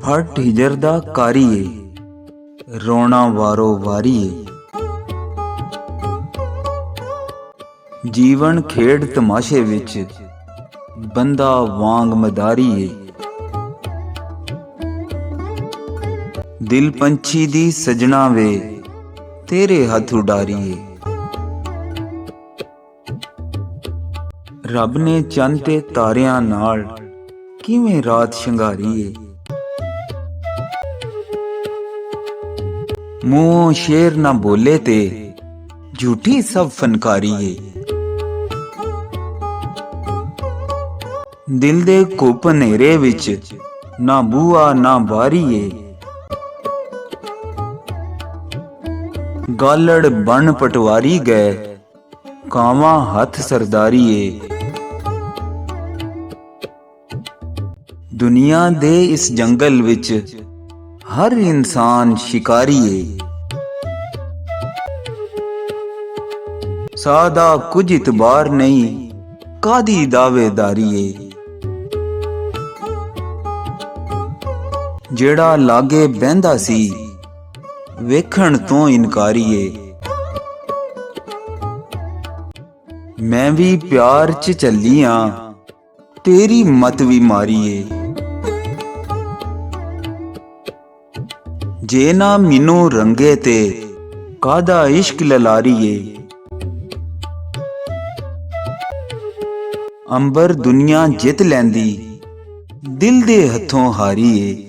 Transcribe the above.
ਹਟ ਹਿਜਰ ਦਾ ਕਾਰੀ ਏ, ਰੋਣਾ ਵਾਰੋ ਵਾਰੀ ਏ। ਜੀਵਨ ਖੇਡ ਤਮਾਸ਼ੇ ਵਿੱਚ ਬੰਦਾ ਵਾਂਗ ਮਦਾਰੀ ਏ। ਦਿਲ ਪੰਛੀ ਦੀ ਸਜਣਾ ਵੇ, ਤੇਰੇ ਹੱਥ ਉਡਾਰੀ ਏ। ਰੱਬ ਨੇ ਚੰਨ ਤੇ ਤਾਰਿਆਂ ਨਾਲ ਕਿਵੇਂ ਰਾਤ ਸ਼ਿੰਗਾਰੀ ਏ। ਮੂੰਹੋਂ ਸ਼ੇਰ ਨਾ ਬੋਲੇ ਤੇ ਝੂਠੀ ਸਭ ਫਨਕਾਰੀ ਏ। ਦਿਲ ਦੇ ਘੁੱਪ ਹਨੇਰੇ ਵਿੱਚ ਨਾ ਬੂਹਾ ਨਾ ਬਾਰੀ ਏ। ਗਾਲੜ ਬਣ ਪਟਵਾਰੀ ਗਏ, ਕਾਵਾਂ ਹੱਥ ਸਰਦਾਰੀ ਏ। ਦੁਨੀਆ ਦੇ ਇਸ ਜੰਗਲ ਵਿੱਚ ਹਰ ਇਨਸਾਨ ਸ਼ਿਕਾਰੀ ਏ। ਸਾਹ ਦਾ ਕੁਝ ਇਤਬਾਰ ਨਹੀਂ, ਕਾਦੀ ਦਾਅਵੇਦਾਰੀ ਏ। ਜਿਹੜਾ ਲਾਗੇ ਬਹਿੰਦਾ ਸੀ, ਵੇਖਣ ਤੋਂ ਇਨਕਾਰੀ ਏ। ਮੈਂ ਵੀ ਪਿਆਰ 'ਚ ਚੱਲੀ ਆਂ, ਤੇਰੀ ਮਤ ਵੀ ਮਾਰੀ ਏ। ਜੇ ਨਾ ਮੈਨੂੰ ਰੰਗੇ ਤੇ ਕਾਹਦਾ ਇਸ਼ਕ ਲਲਾਰੀ ਏ। ਅੰਬਰ ਦੁਨੀਆ ਜਿੱਤ ਲੈਂਦੀ, ਦਿਲ ਦੇ ਹੱਥੋਂ ਹਾਰੀ ਏ।